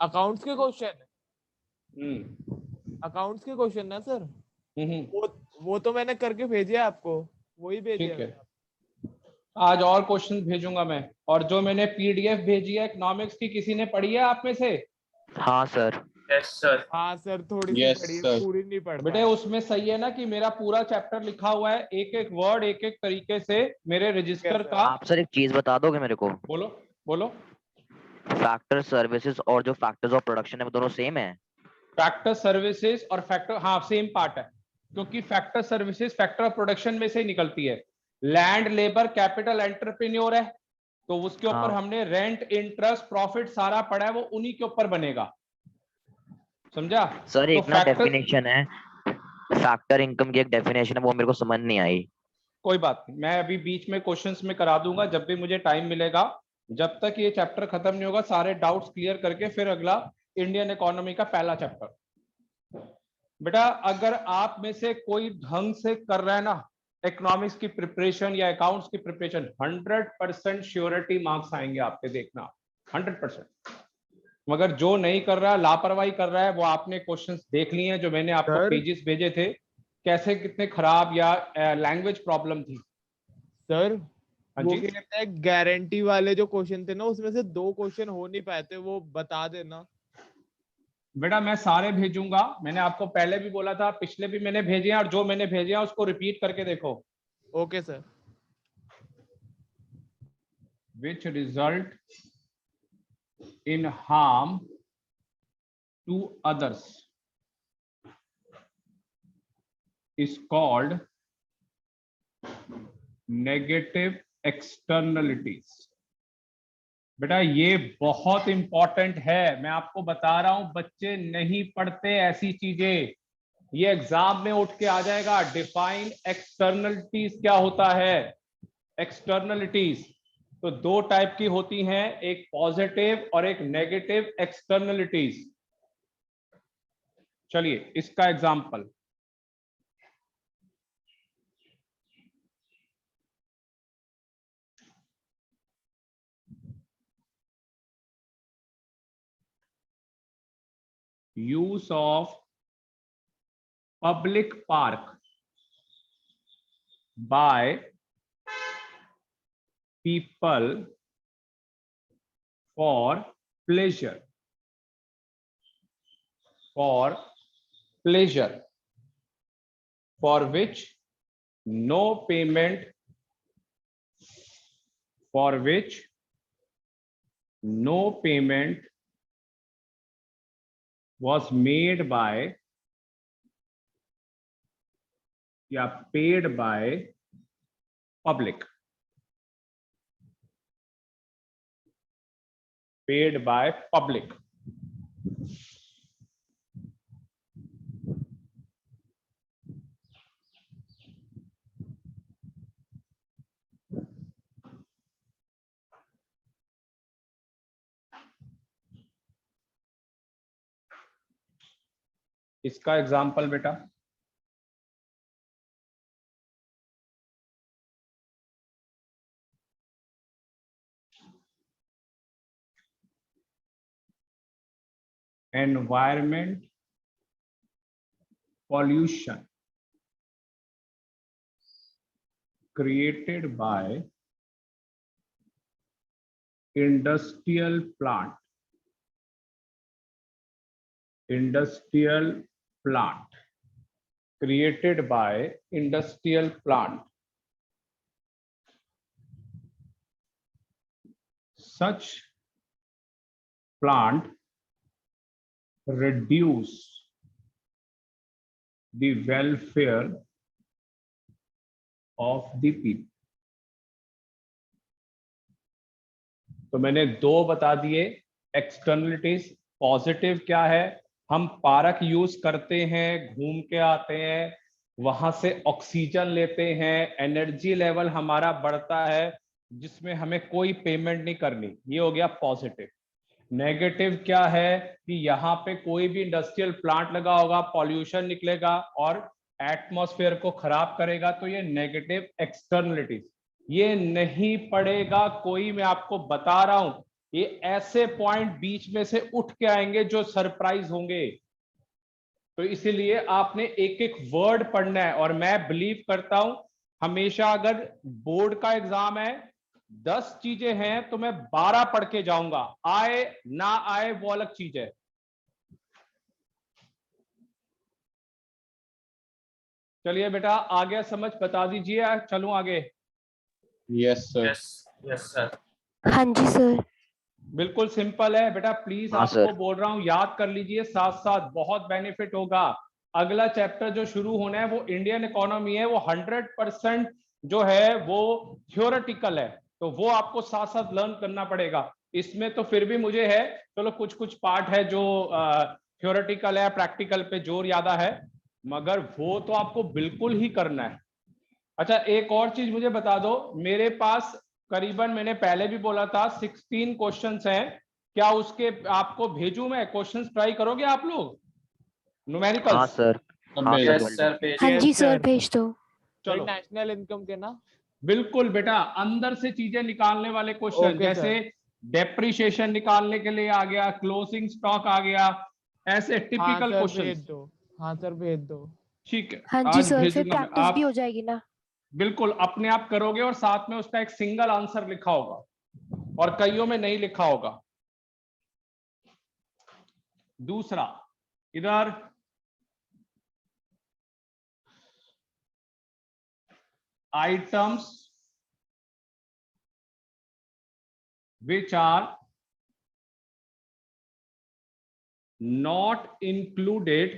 Accounts के question, हम्म accounts के question ना सर, हम्म, वो तो मैंने करके भेजे आपको, वही भेजे ठीक हैं। है, आज और क्वेश्चन भेजूंगा मैं। और जो मैंने पीडीएफ भेजी है इकोनॉमिक्स की, किसी ने पढ़ी है आप में से? हाँ सर। Yes sir. हाँ सर, थोड़ी सी यस पढ़ी है, सर। पूरी नहीं पढ़ बेटे पाया। उसमें सही है ना कि मेरा पूरा चैप्टर लिखा हुआ है, एक एक वर्ड एक एक तरीके से मेरे रजिस्टर सर। का। आप सर एक चीज बता दोगे मेरे को, बोलो बोलो। फैक्टर सर्विसेज और जो फैक्टर्स ऑफ प्रोडक्शन है वो दोनों सेम है? फैक्टर सर्विसेज और फैक्टर, हाँ सेम पार्ट है, क्योंकि factor services factor of production में से ही निकलती है। लैंड लेबर कैपिटल एंटरप्रेन्योर है, तो उसके ऊपर हाँ हमने रेंट इंटरेस्ट प्रॉफिट सारा पढ़ा है, वो उन्हीं के ऊपर बनेगा, समझा? सर तो एक ना फैक्टर, डेफिनेशन है, फैक्टर इनकम की एक डेफिनेशन है, वो मेरे को समझ नहीं आई। कोई बात नहीं, मैं अभी बीच में क्वेश्चंस में करा दूंगा जब भी मुझे टाइम मिलेगा। जब तक ये चैप्टर खत्म नहीं होगा सारे डाउट्स क्लियर करके फिर अगला इंडियन इकोनॉमी का पहला चैप्टर। बेटा अगर आप में से कोई ढंग से कर रहा है ना इकोनॉमिक्स की प्रिपरेशन या अकाउंट्स की प्रिपरेशन, 100% श्योरिटी मार्क्स आएंगे आपके, देखना 100%। मगर जो नहीं कर रहा, लापरवाही कर रहा है, वो आपने क्वेश्चंस देख लिए हैं जो मैंने आपको सर पेजेस भेजे थे, कैसे कितने खराब या लैंग्वेज प्रॉब्लम थी। सर हाँ वो जी, क्या कहते हैं, गारंटी वाले जो क्वेश्चन थे ना, उसमें से 2 क्वेश्चन हो नहीं पाए थे, वो बता देना। बेटा मैं सारे भेजूंगा, मैंने आपको पहले भी बोला था, पिछले भी मैंने भेजे हैं, और जो मैंने भेजे हैं उसको रिपीट करके देखो। Okay sir. Which result in harm to others is called negative externalities. बेटा ये बहुत इंपॉर्टेंट है, मैं आपको बता रहा हूं, बच्चे नहीं पढ़ते ऐसी चीजें, ये एग्जाम में उठ के आ जाएगा। डिफाइन एक्सटर्नलिटीज क्या होता है? एक्सटर्नलिटीज तो 2 टाइप की होती हैं, एक पॉजिटिव और एक नेगेटिव एक्सटर्नलिटीज। चलिए इसका example, use of public park by people for pleasure, for pleasure, for which no payment, for which no payment was made by या paid by public, paid by public। इसका example बेटा, environment pollution created by industrial plant, industrial plant, created by industrial plant, such plant reduce the welfare of the people। तो मैंने 2 बता दिए externalities. Positive क्या है? हम पार्क यूज करते हैं, घूम के आते हैं, वहां से ऑक्सीजन लेते हैं, एनर्जी लेवल हमारा बढ़ता है, जिसमें हमें कोई पेमेंट नहीं करनी, ये हो गया पॉजिटिव। नेगेटिव क्या है कि यहाँ पे कोई भी इंडस्ट्रियल प्लांट लगा होगा, पॉल्यूशन निकलेगा और एटमॉस्फेयर को खराब करेगा, तो ये नेगेटिव एक्सटर्नलिटीज। ये नहीं पड़ेगा कोई, मैं आपको बता रहा हूं, ये ऐसे पॉइंट बीच में से उठ के आएंगे जो सरप्राइज होंगे। तो इसीलिए आपने एक एक वर्ड पढ़ना है। और मैं बिलीव करता हूं हमेशा अगर बोर्ड का एग्जाम है 10 चीजें हैं तो मैं 12 पढ़ के जाऊंगा, आए ना आए वो अलग चीज है। चलिए बेटा आ गया समझ, बता दीजिए, चलूं आगे। Yes sir. Yes sir. हाँ जी सर। बिल्कुल सिंपल है बेटा, प्लीज हाँ आपको सर। बोल रहा हूं याद कर लीजिए, साथ साथ बहुत बेनिफिट होगा। अगला चैप्टर जो शुरू होना है वो इंडियन इकोनॉमी है, वो 100% जो है वो थ्योरेटिकल है, तो वो आपको साथ साथ लर्न करना पड़ेगा। इसमें तो फिर भी मुझे है, चलो कुछ कुछ पार्ट है जो थ्योरेटिकल है, प्रैक्टिकल पे जोर ज्यादा है, मगर वो तो आपको बिल्कुल ही करना है। अच्छा एक और चीज मुझे बता दो, मेरे पास करीबन, मैंने पहले भी बोला था 16 क्वेश्चंस हैं, क्या उसके आपको भेजूं मैं क्वेश्चंस, ट्राई करोगे आप लोग हाँ न्यूमेरिकल्स? सर। हाँ सर, यस सर हाँ जी सर, sir. भेज दो। चलो नेशनल इनकम के ना। बिल्कुल बेटा, अंदर से चीजें निकालने वाले क्वेश्चन, Okay, जैसे डेप्रिसिएशन निकालने के लिए आ गया, क्लोजिंग स्टॉक आ गया, ऐसे हाँ टिपिकल सर क्वेश्चन। भेज दो। हाँ सर भेज दो। ठीक है, हाँ जी आज सर, फिर भेजूंगा मैं। प्रैक्टिस भी आप हो जाएगी ना। बिल्कुल अपने आप करोगे और साथ में उसका एक सिंगल आंसर लिखा होगा और कईयों में नहीं लिखा होगा। दूसरा इधर items which are not included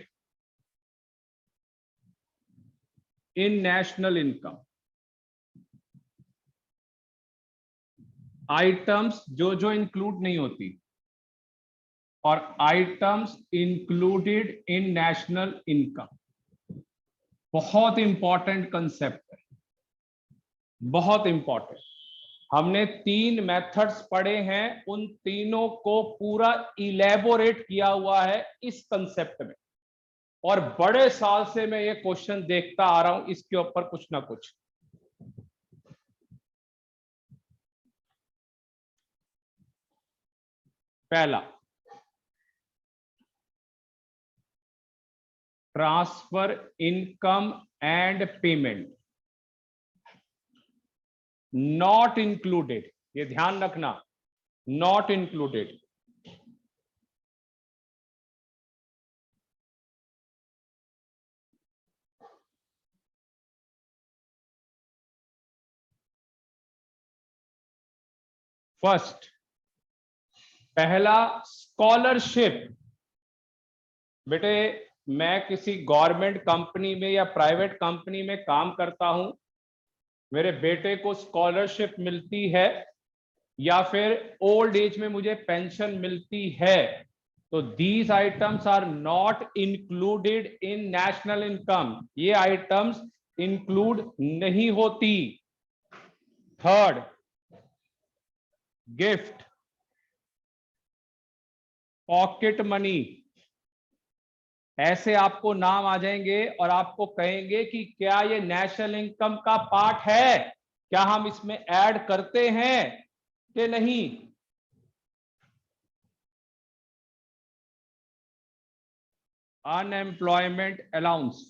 in national income। Items जो जो इंक्लूड नहीं होती और items included in national income, बहुत इंपॉर्टेंट कंसेप्ट है, बहुत इंपॉर्टेंट। हमने 3 मेथड्स पढ़े हैं, उन तीनों को पूरा इलेबोरेट किया हुआ है इस कंसेप्ट में, और बड़े साल से मैं ये क्वेश्चन देखता आ रहा हूं इसके ऊपर कुछ ना कुछ। पहला, transfer income and payment not included, ये ध्यान रखना, नॉट इंक्लूडेड। फर्स्ट, पहला स्कॉलरशिप। बेटे मैं किसी गवर्नमेंट कंपनी में या प्राइवेट कंपनी में काम करता हूं, मेरे बेटे को स्कॉलरशिप मिलती है या फिर ओल्ड एज में मुझे पेंशन मिलती है, तो these items are not included in national income, ये आइटम्स इंक्लूड नहीं होती। थर्ड, गिफ्ट, पॉकेट मनी, ऐसे आपको नाम आ जाएंगे और आपको कहेंगे कि क्या ये नेशनल इनकम का पार्ट है, क्या हम इसमें ऐड करते हैं कि नहीं। Unemployment allowance,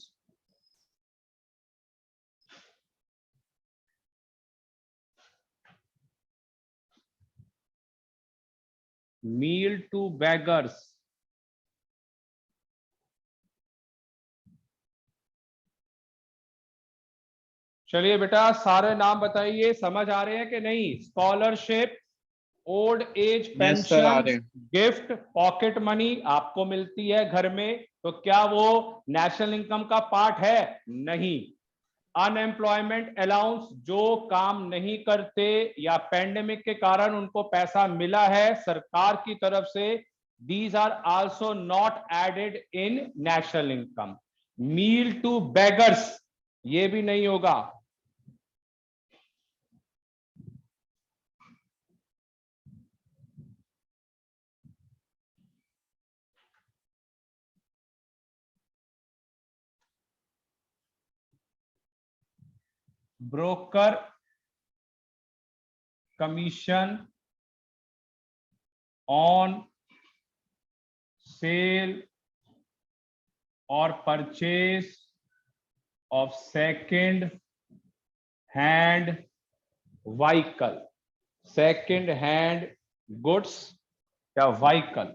meal to beggars, चलिए बेटा सारे नाम बताइए, समझ आ रहे हैं कि नहीं। Scholarship, old age yes sir आ रहे पेंशन, हैं। गिफ्ट, पॉकेट मनी आपको मिलती है घर में, तो क्या वो नेशनल इनकम का पार्ट है? नहीं। अनएम्प्लॉयमेंट अलाउंस, जो काम नहीं करते या पेंडेमिक के कारण उनको पैसा मिला है सरकार की तरफ से, these are also not added in national income. Meal to beggars, ये भी नहीं होगा। ब्रोकर कमीशन ऑन सेल और purchase of second hand vehicle, second hand goods या व्हीकल,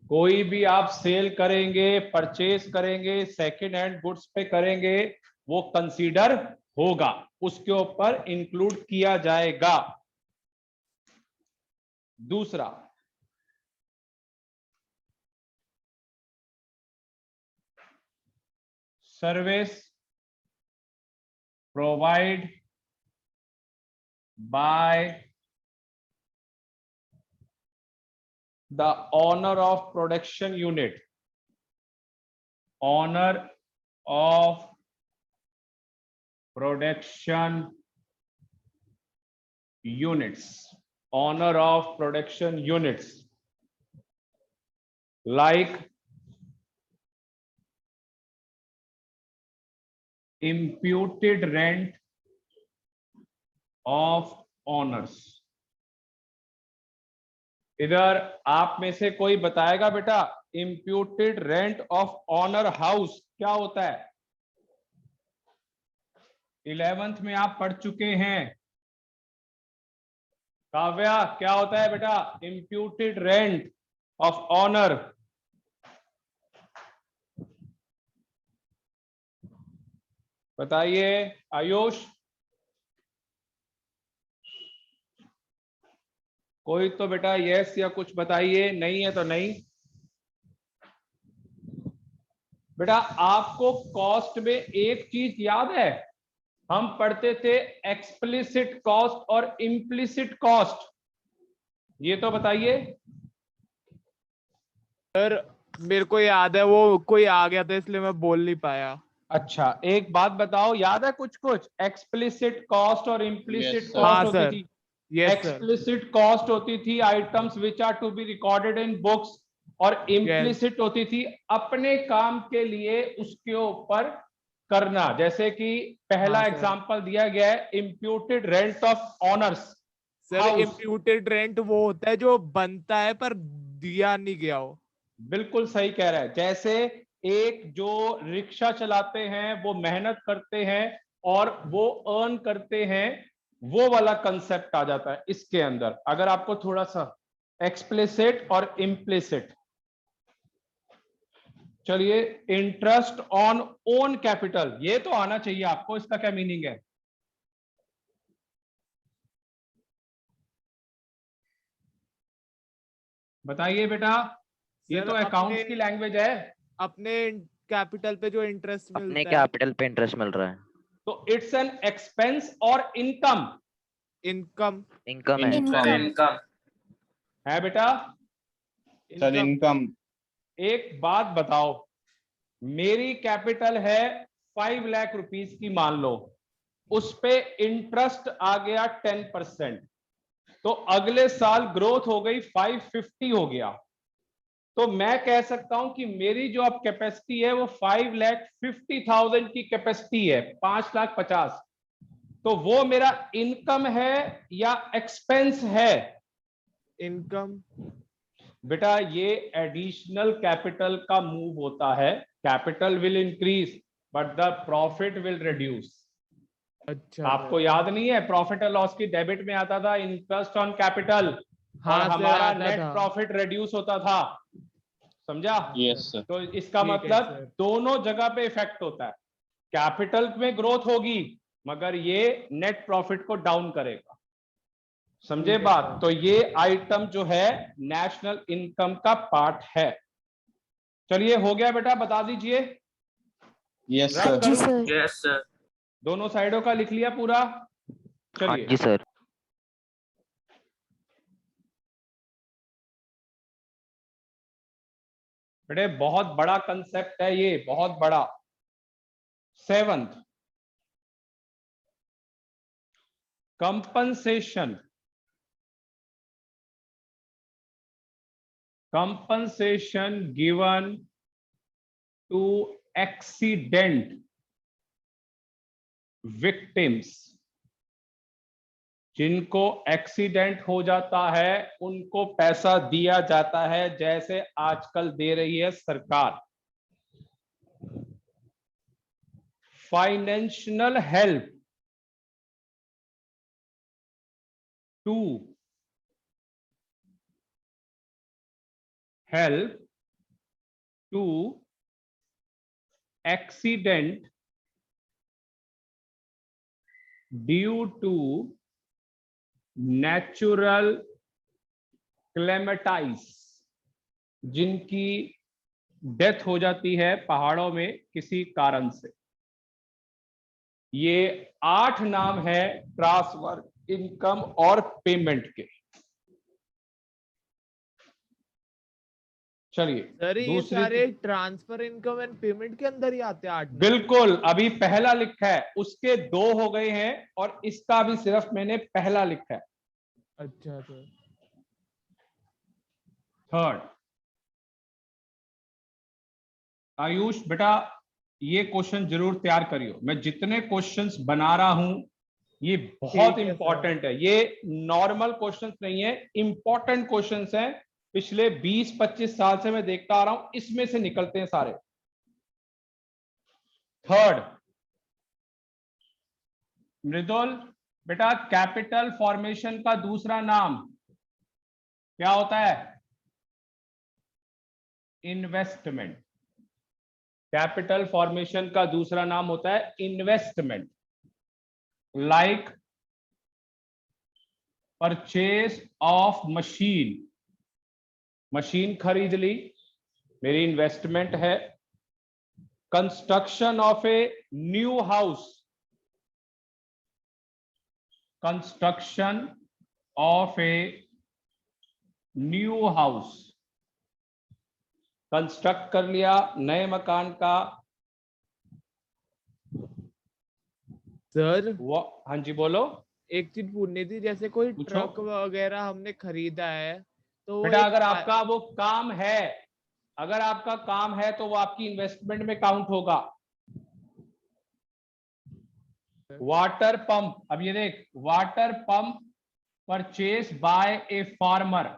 कोई भी आप सेल करेंगे, परचेज करेंगे, सेकेंड हैंड गुड्स पे करेंगे, वो कंसीडर होगा, उसके ऊपर इंक्लूड किया जाएगा। दूसरा, service provide by the owner of production unit, owner of production units, honor of production units, like imputed rent of owners। इधर आप में से कोई बताएगा बेटा imputed rent of owner house क्या होता है? 11th में आप पढ़ चुके हैं। काव्या, क्या होता है बेटा imputed rent of owner? बताइए आयुष, कोई तो बेटा यस या कुछ बताइए, नहीं है तो नहीं। बेटा आपको कॉस्ट में एक चीज याद है, हम पढ़ते थे एक्सप्लिसिट कॉस्ट और इम्प्लिसिट कॉस्ट, ये तो बताइए। सर मेरे को याद है, वो कोई आ गया था इसलिए मैं बोल नहीं पाया। अच्छा एक बात बताओ, याद है कुछ कुछ एक्सप्लिसिट कॉस्ट और इम्प्लिसिट Yes, sir. कॉस्ट हाँ होती सर, थी? यस सर, एक्सप्लिसिट कॉस्ट होती थी items which are to be recorded in books, और इम्प्लिसिट होती थी अपने काम के लिए उसके ऊपर करना। जैसे कि पहला हाँ, सर। एग्जांपल दिया गया है imputed rent of honours. Sir imputed rent वो होता है जो बनता है पर दिया नहीं गया हो। बिल्कुल सही कह रहा है, जैसे एक जो रिक्शा चलाते हैं वो मेहनत करते हैं और वो अर्न करते हैं, वो वाला कंसेप्ट आ जाता है इसके अंदर। अगर आपको थोड़ा सा एक्सप्लिसिट और इम्प्लिसिट, चलिए इंटरेस्ट ऑन ओन कैपिटल, ये तो आना चाहिए आपको, इसका क्या मीनिंग है? बताइए बेटा, ये सर, तो अकाउंट्स अपने- की लैंग्वेज है। अपने कैपिटल पे जो इंटरेस्ट अपने मिलता है, कैपिटल पे इंटरेस्ट मिल रहा है, तो इट्स एन एक्सपेंस और इनकम इनकम। इनकम है। इनकम है बेटा। Sir income. एक बात बताओ, मेरी कैपिटल है 5 लाख रुपीस की मान लो, उस पे इंटरेस्ट आ गया 10%, तो अगले साल ग्रोथ हो गई 550 हो गया, तो मैं कह सकता हूं कि मेरी जो अब कैपेसिटी है वो 5,50,000 की कैपेसिटी है, 5,50,000। तो वो मेरा इनकम है या एक्सपेंस है? इनकम। बेटा ये एडिशनल कैपिटल का मूव होता है, capital will increase but the profit will reduce. अच्छा आपको याद नहीं है प्रॉफिट एंड लॉस की डेबिट में आता था इंटरेस्ट ऑन कैपिटल, हाँ और सर, हमारा आता नेट था। प्रॉफिट रिड्यूस होता था, समझा? Yes sir. तो इसका ठीक है, मतलब सर। दोनों जगह पे इफेक्ट होता है, कैपिटल में ग्रोथ होगी मगर ये नेट प्रॉफिट को डाउन करेगा, समझे ठीक है, बात? सर। तो ये आइटम जो है नेशनल इनकम का पार्ट है। चलिए हो गया बेटा, बता दीजिए। यस रब सर। जी करूं? सर। दोनों साइडों का लिख लिया पूरा? हाँ चलिए जी सर। बेटे बहुत बड़ा कंसेप्ट है ये, बहुत बड़ा। 7th, compensation. Compensation given to accident victims, जिनको एक्सीडेंट हो जाता है उनको पैसा दिया जाता है, जैसे आजकल दे रही है सरकार। Financial help to help to accident due to natural calamities, जिनकी डेथ हो जाती है पहाड़ों में किसी कारण से। ये 8 नाम है ट्रांसफर इनकम और पेमेंट के। चलिए सर ये दूसरी सारे ट्रांसफर इनकम एंड पेमेंट के अंदर ही आते हैं 8 नाम? बिल्कुल, अभी पहला लिखा है, उसके 2 हो गए हैं और इसका भी सिर्फ मैंने पहला लिखा है। अच्छा सर। थर्ड, आयुष बेटा ये क्वेश्चन जरूर तैयार करियो। मैं जितने क्वेश्चंस बना रहा हूं ये बहुत ठीक है इंपॉर्टेंट है, ये नॉर्मल क्वेश्चंस नहीं है, इंपॉर्टेंट क्वेश्चंस हैं। पिछले 20-25 साल से मैं देखता आ रहा हूं, इसमें से निकलते हैं सारे। थर्ड, मृदुल बेटा कैपिटल फॉर्मेशन का दूसरा नाम क्या होता है? इन्वेस्टमेंट। कैपिटल फॉर्मेशन का दूसरा नाम होता है investment. Like purchase of machine, machine खरीद ली, मेरी इन्वेस्टमेंट है। Construction of a new house, construction of a new house, construct कर लिया नए मकान का। सर वो हाँ जी बोलो। एक चीज पूछनी थी, जैसे कोई पूछो। ट्रक वगैरह हमने खरीदा है तो बेटा एक अगर आपका वो काम है, अगर आपका काम है तो वो आपकी इन्वेस्टमेंट में काउंट होगा। वाटर पंप, अब ये देख, water pump purchase by a farmer,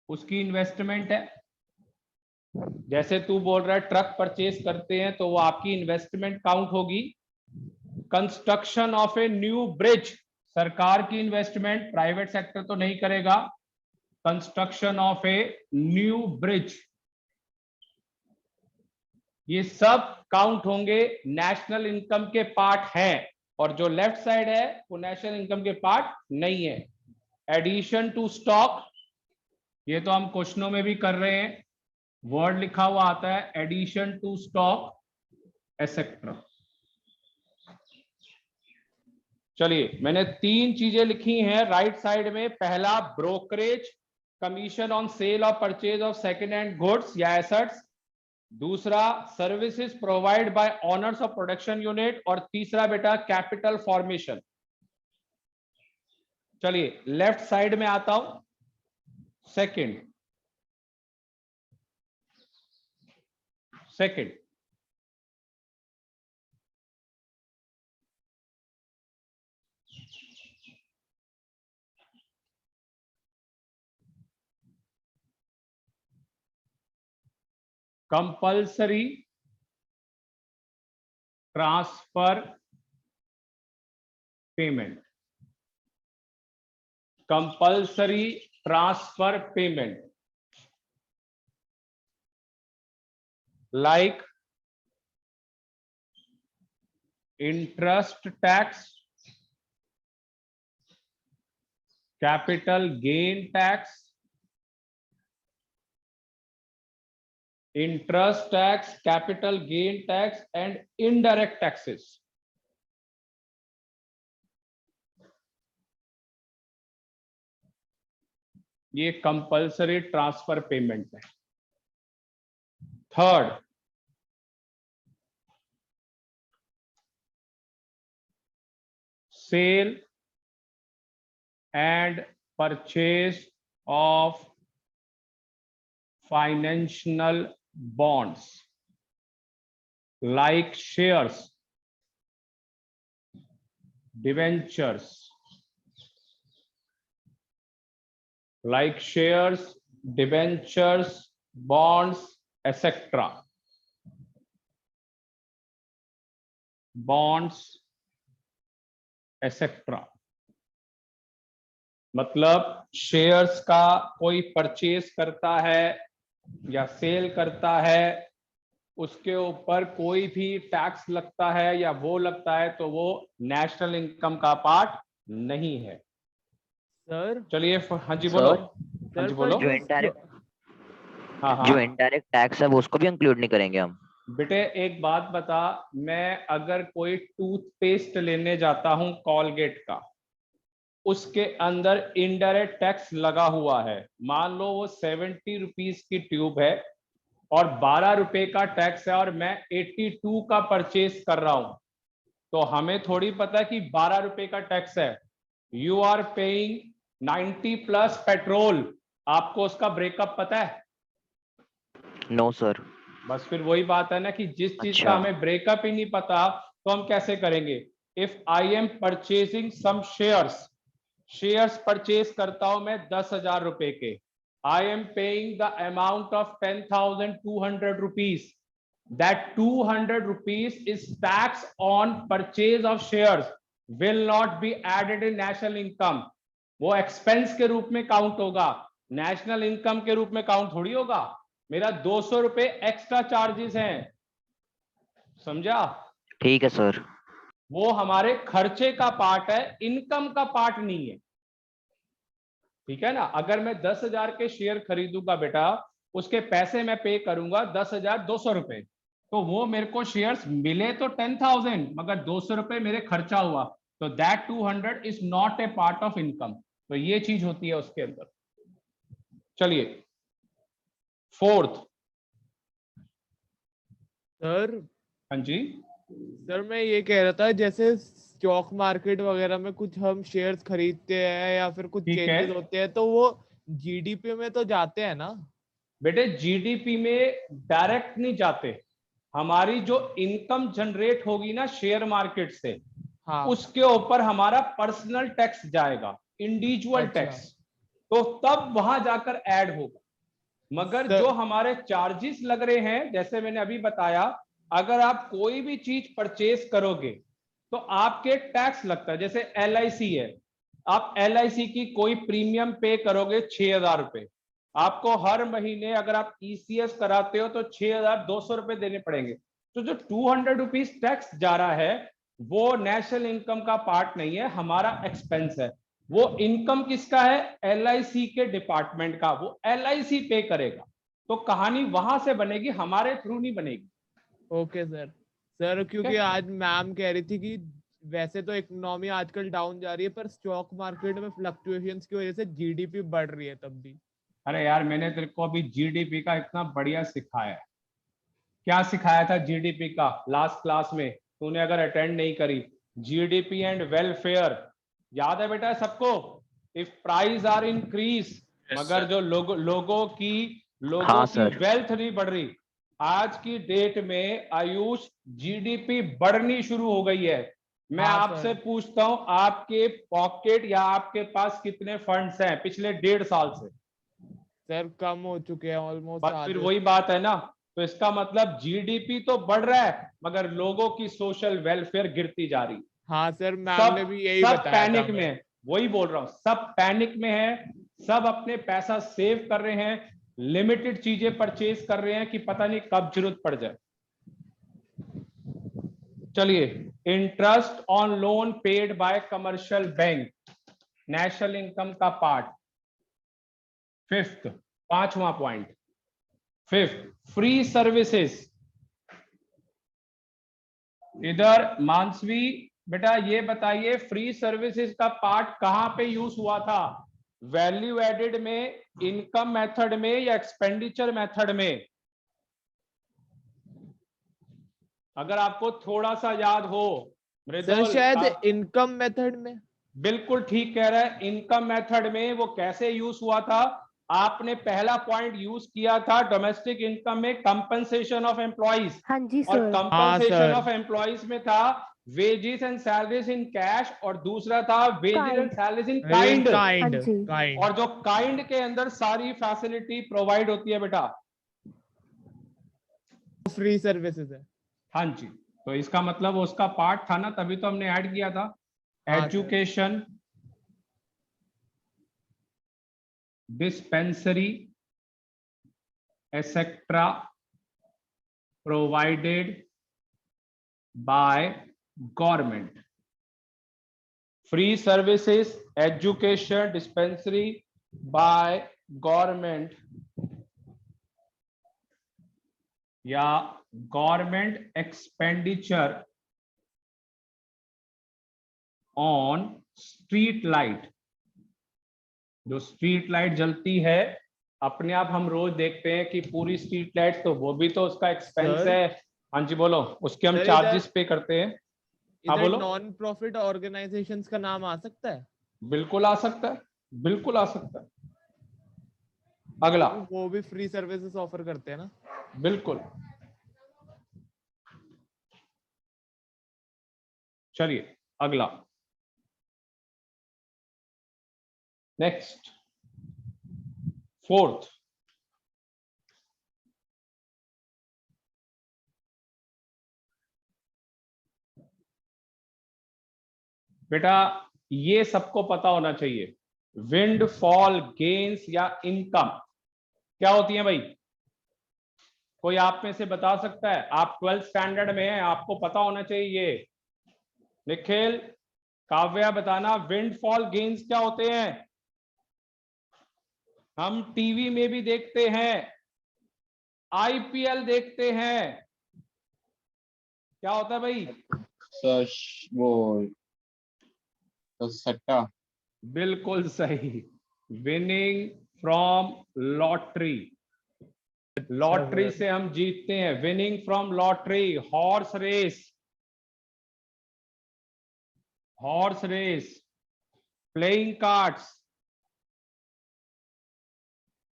उसकी इन्वेस्टमेंट है। जैसे तू बोल रहा है ट्रक परचेज करते हैं तो वो आपकी इन्वेस्टमेंट काउंट होगी। Construction of a new bridge, सरकार की इन्वेस्टमेंट, प्राइवेट सेक्टर तो नहीं करेगा। Construction of a new bridge, ये सब काउंट होंगे, नेशनल इनकम के पार्ट हैं। और जो लेफ्ट साइड है वो नेशनल इनकम के पार्ट नहीं है। एडिशन टू स्टॉक, ये तो हम क्वेश्चनों में भी कर रहे हैं, वर्ड लिखा हुआ आता है एडिशन टू स्टॉक एसेट्रा। चलिए मैंने 3 चीजें लिखी हैं राइट साइड में। पहला ब्रोकरेज, कमीशन ऑन सेल और purchase of second hand goods या एसेट्स। दूसरा services provide by honours of production unit. और तीसरा बेटा कैपिटल फॉर्मेशन। चलिए लेफ्ट साइड में आता हूं। Second compulsory transfer payment, compulsory transfer payment like interest tax, capital gain tax, interest tax, capital gain tax and indirect taxes। ये compulsory transfer payment है। Third, sale and purchase of financial bonds like shares, debentures, like shares, debentures, bonds, etc. bonds, etc. मतलब shares का कोई purchase करता है या cell करता है, उसके ऊपर कोई भी टैक्स लगता है या वो लगता है तो वो नेशनल इनकम का पार्ट नहीं है। सर चलिए हाँ जी बोलो। सर हाँ जी पर बोलो। जो इनडायरेक्ट हाँ जो हाँ इनडायरेक्ट टैक्स है वो उसको भी इंक्लूड नहीं करेंगे हम? बेटे एक बात बता, मैं अगर कोई टूथपेस्ट लेने जाता हूं कॉलगेट का, उसके अंदर इनडायरेक्ट टैक्स लगा हुआ है, मान लो वो 70 रुपीज की ट्यूब है और 12 रुपए का टैक्स है और मैं 82 का परचेज कर रहा हूं, तो हमें थोड़ी पता है कि 12 रुपए का टैक्स है। You are paying 90 plus petrol, आपको उसका ब्रेकअप पता है? No sir. बस फिर वही बात है ना कि जिस चीज का अच्छा। हमें ब्रेकअप ही नहीं पता तो हम कैसे करेंगे। If I am purchasing some shares purchase करता हूं मैं 10,000 रुपए के, I am paying the amount of 10,200 rupees, that 200 rupees is tax on purchase of shares, will not be added in national income. वो एक्सपेंस के रूप में काउंट होगा, नेशनल इनकम के रूप में काउंट थोड़ी होगा। मेरा 200 रुपए एक्स्ट्रा चार्जेस हैं, समझा? ठीक है सर। वो हमारे खर्चे का पार्ट है, इनकम का पार्ट नहीं है, ठीक है ना। अगर मैं 10,000 के शेयर खरीदूंगा बेटा, उसके पैसे मैं पे करूंगा 10,200 रुपए, तो वो मेरे को शेयर्स मिले तो 10,000, मगर 200 रुपए मेरे खर्चा हुआ, तो that 200 is not a part of income. तो ये चीज होती है उसके अंदर। चलिए फोर्थ। सर हाँ जी सर मैं ये कह रहा था, जैसे स्टॉक मार्केट वगैरह में कुछ हम शेयर्स खरीदते हैं या फिर कुछ ठीक है। चेंजेस होते हैं, तो वो जीडीपी में तो जाते हैं ना? बेटे जीडीपी में डायरेक्ट नहीं जाते, हमारी जो इनकम जनरेट होगी ना शेयर मार्केट से, हाँ उसके ऊपर हमारा पर्सनल टैक्स जाएगा, इंडिविजुअल अच्छा। टैक्स, तो तब वहां जाकर ऐड होगा। मगर सर जो हमारे चार्जेस लग रहे हैं, जैसे मैंने अभी बताया, अगर आप कोई भी चीज परचेज करोगे तो आपके टैक्स लगता है। जैसे LIC है, आप LIC की कोई प्रीमियम पे करोगे 6,000 रुपए, आपको हर महीने अगर आप ECS कराते हो तो 6,200 रुपए देने पड़ेंगे। तो जो 200 रुपीज टैक्स जा रहा है वो नेशनल इनकम का पार्ट नहीं है, हमारा एक्सपेंस है। वो इनकम किसका है? LIC के डिपार्टमेंट का, वो LIC पे करेगा। तो कहानी वहां से बनेगी, हमारे थ्रू नहीं बनेगी। Okay sir. सर क्योंकि आज मैम कह रही थी कि वैसे तो इकोनॉमी आजकल डाउन जा रही है, पर स्टॉक मार्केट में फ्लक्चुएशंस की वजह से जीडीपी बढ़ रही है तब भी। अरे यार मैंने तेरे को अभी GDP का इतना बढ़िया सिखाया है। क्या सिखाया था GDP का लास्ट क्लास में? तूने अगर अटेंड नहीं करी, GDP एंड वेलफेयर याद है बेटा सबको? इफ प्राइस आर इंक्रीज, मगर जो लोगों की हाँ सर। वेल्थ नहीं बढ़ रही। आज की डेट में आयुष GDP बढ़नी शुरू हो गई है। मैं हाँ आपसे सर। पूछता हूं, आपके पॉकेट या आपके पास कितने फंड्स हैं पिछले 1.5 साल से? सर कम हो चुके हैं ऑलमोस्ट बस फिर आधे। वही बात है ना। तो इसका मतलब GDP तो बढ़ रहा है मगर लोगों की सोशल वेलफेयर गिरती जा रही। हाँ सर मैम ने सब भी यही सब बताया था पैनिक हमें। में है, वही बोल रहा हूं, सब पैनिक में है, सब अपने पैसा सेव कर रहे हैं, लिमिटेड चीजें परचेज कर रहे हैं कि पता नहीं कब जरूरत पड़ जाए। चलिए, interest on loan paid by commercial bank, national income का पार्ट। फिफ्थ, 5वां पॉइंट, फिफ्थ, फ्री सर्विसेज। इधर मानसवी बेटा ये बताइए, फ्री सर्विसेज का पार्ट कहां पे यूज हुआ था? वैल्यू एडेड में, इनकम मेथड में या एक्सपेंडिचर मेथड में? अगर आपको थोड़ा सा याद हो सर मृदुल। शायद इनकम मेथड में। बिल्कुल ठीक कह रहा है, इनकम मेथड में। वो कैसे यूज हुआ था? आपने पहला पॉइंट यूज किया था डोमेस्टिक इनकम में, कंपनसेशन ऑफ एम्प्लॉइज। हाँ जी और सर। हाँ कंपनसेशन सर। ऑफ एम्प्लॉइज में था wages and salaries in cash और दूसरा था wages and salaries in kind kind. हाँ जी। काइंड और जो काइंड के अंदर सारी फैसिलिटी प्रोवाइड होती है बेटा। फ्री सर्विसेज है। हाँ जी, तो इसका मतलब वो उसका पार्ट था ना, तभी तो हमने ऐड किया था। हाँ, education, dispensary etcetera provided by government. Free services, education, dispensary by government या government expenditure on street light. जो स्ट्रीट लाइट जलती है अपने आप हम रोज देखते हैं कि पूरी स्ट्रीट लाइट, तो वो भी तो उसका एक्सपेंस सर? है। हाँ जी बोलो, उसके हम सर, चार्जेस पे करते हैं। हाँ इधर बोलो। नॉन प्रॉफिट ऑर्गेनाइजेशंस का नाम आ सकता है? बिल्कुल आ सकता है, बिल्कुल आ सकता है। अगला, वो भी फ्री सर्विसेज ऑफर करते हैं ना? बिल्कुल। चलिए अगला, नेक्स्ट, फोर्थ। बेटा ये सबको पता होना चाहिए, विंड फॉल गेन्स या इनकम क्या होती है भाई? कोई आप में से बता सकता है? आप 12th स्टैंडर्ड में हैं, आपको पता होना चाहिए ये। निखिल, काव्या, बताना विंडफॉल गेन्स क्या होते हैं? हम टीवी में भी देखते हैं, आईपीएल देखते हैं। क्या होता है भाई? सर वो तो सट्टा। बिल्कुल सही, विनिंग फ्रॉम लॉटरी। लॉटरी से हम जीतते हैं, winning from lottery. Horse race, horse race, playing cards.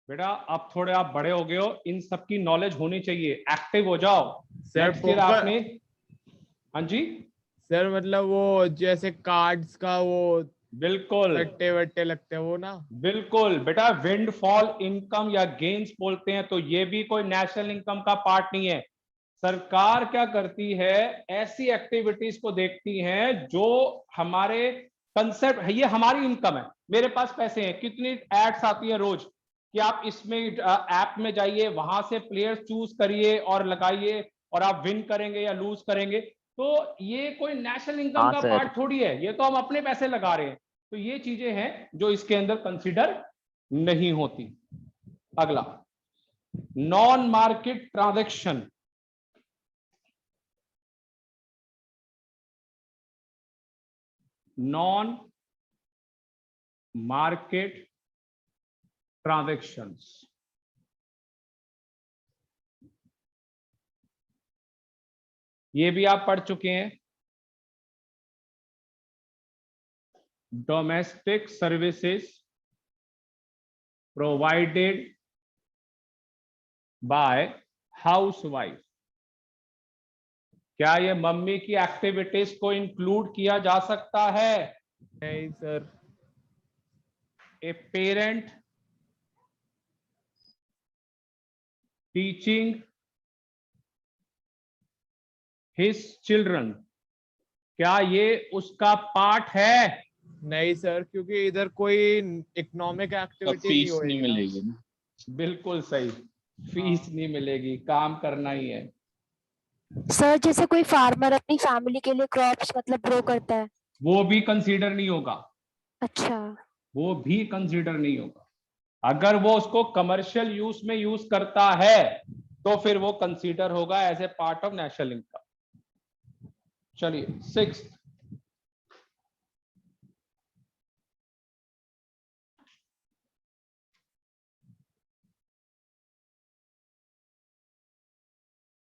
बेटा अब थोड़े आप बड़े हो गए हो, इन सब की नॉलेज होनी चाहिए, एक्टिव हो जाओ। सर नेक्स्ट ईयर पोकर, आपने, हाँ जी सर मतलब वो जैसे कार्ड्स का वो बिल्कुल सट्टे वट्टे लगते हैं वो ना? बिल्कुल। बेटा विंडफॉल इनकम या गेन्स बोलते हैं, तो ये भी कोई नेशनल इनकम का पार्ट नहीं है। सरकार क्या करती है, ऐसी एक्टिविटीज को देखती है जो हमारे कंसेप्ट है, ये हमारी इनकम है, मेरे पास पैसे हैं। कितनी एड्स आती है रोज कि आप इसमें ऐप में जाइए, वहां से प्लेयर्स चूज करिए और लगाइए और आप विन करेंगे या लूज करेंगे। तो ये कोई नेशनल इनकम हाँ का सर। पार्ट थोड़ी है, ये तो हम अपने पैसे लगा रहे हैं। तो ये चीजें हैं जो इसके अंदर कंसीडर नहीं होती। अगला, non market transaction. Non market transactions, ये भी आप पढ़ चुके हैं। Domestic services provided by housewife. क्या ये मम्मी की एक्टिविटीज को इंक्लूड किया जा सकता है? नहीं sir. A parent teaching his children, क्या ये उसका पार्ट है? नहीं सर, क्योंकि इधर कोई इकोनॉमिक तो एक्टिविटी नहीं फीस नहीं होएगी ना। मिलेगी ना। बिल्कुल सही, फीस नहीं मिलेगी, काम करना ही है। सर जैसे कोई फार्मर अपनी फैमिली के लिए क्रॉप्स मतलब ग्रो करता है। वो भी कंसीडर नहीं होगा, अच्छा। वो भी कंसीडर नहीं होगा। अगर वो उसको कमर्शियल यूज में यूज करता है तो फिर वो कंसीडर होगा as a part of national income. चलिए 6th,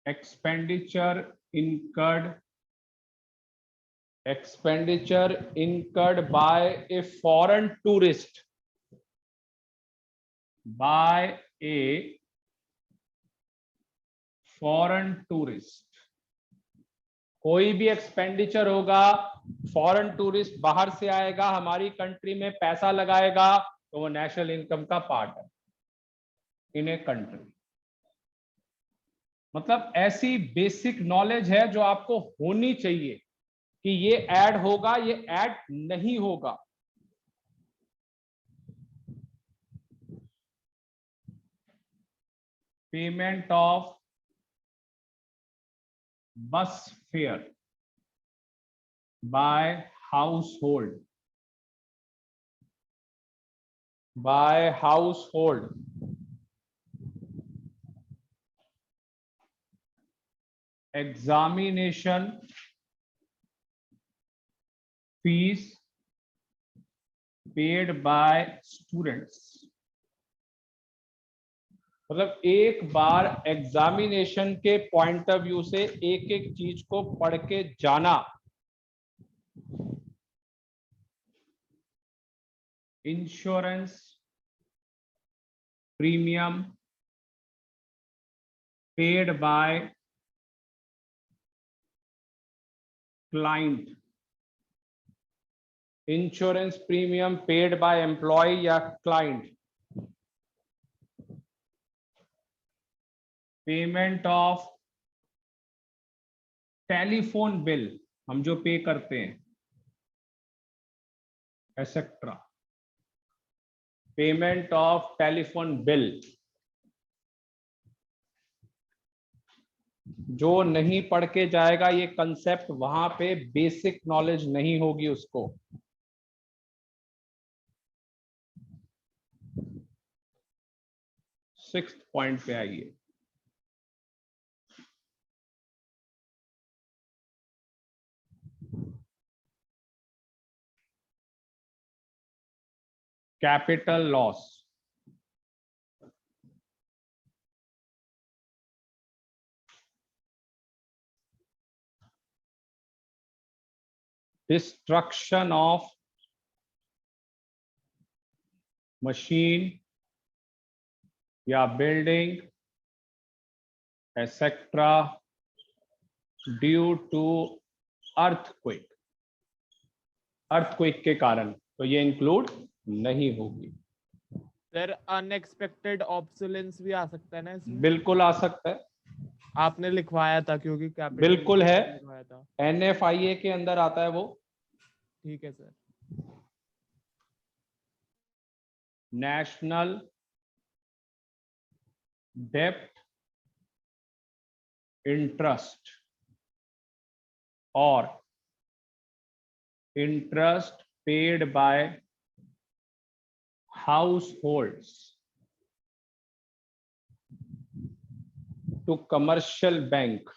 expenditure incurred by a foreign tourist, by a foreign tourist कोई भी एक्सपेंडिचर होगा, फॉरेन टूरिस्ट बाहर से आएगा, हमारी कंट्री में पैसा लगाएगा, तो वो नेशनल इनकम का पार्ट है इन ए कंट्री। मतलब ऐसी बेसिक नॉलेज है जो आपको होनी चाहिए कि ये ऐड होगा, ये ऐड नहीं होगा। Payment of bus fare by household, examination fees paid by students. मतलब एक बार एग्जामिनेशन के पॉइंट ऑफ व्यू से एक एक चीज को पढ़ के जाना। Insurance premium paid by client, insurance premium paid by employee या client, payment of telephone bill, हम जो पे करते हैं, etcetera, payment of telephone bill. जो नहीं पढ़ के जाएगा ये कंसेप्ट, वहां पे बेसिक नॉलेज नहीं होगी उसको। सिक्स्थ पॉइंट पे आइए। Capital loss. Destruction of machine या building etcetera due to earthquake, earthquake के कारण, तो ये इंक्लूड नहीं होगी। सर अनएक्सपेक्टेड ऑब्सोलेंस भी आ सकता है ना इसमें? बिल्कुल आ सकता है, आपने लिखवाया था क्योंकि कैपिटल बिल्कुल है, लिखवाया था। NFIA के अंदर आता है वो। ठीक है सर। नेशनल डेप्ट इंटरेस्ट और interest paid by households to commercial bank,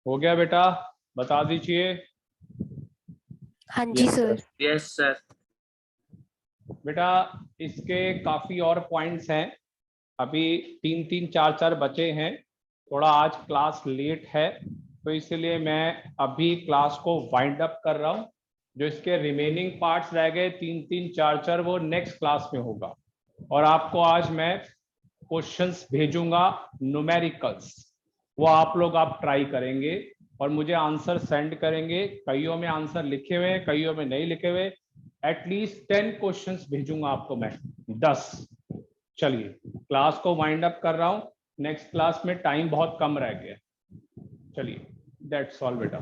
हो गया बेटा, बता दीजिए। हाँ जी सर। Yes sir. बेटा इसके काफी और पॉइंट्स हैं, अभी 3-3 4-4 बचे हैं। थोड़ा आज क्लास लेट है तो इसलिए मैं अभी क्लास को वाइंड अप कर रहा हूं। जो इसके रिमेनिंग पार्ट्स रह गए 3-3 4-4 वो नेक्स्ट क्लास में होगा। और आपको आज मैं क्वेश्चंस भेजूंगा न्यूमेरिकल्स, वो आप लोग ट्राई करेंगे और मुझे आंसर सेंड करेंगे। कईयों में आंसर लिखे हुए हैं, कईयों में नहीं लिखे हुए। एटलीस्ट 10 क्वेश्चंस भेजूंगा आपको मैं, 10। चलिए क्लास को वाइंड अप कर रहा हूं, नेक्स्ट क्लास में टाइम बहुत कम रह गया। चलिए दैट्स ऑल बेटा।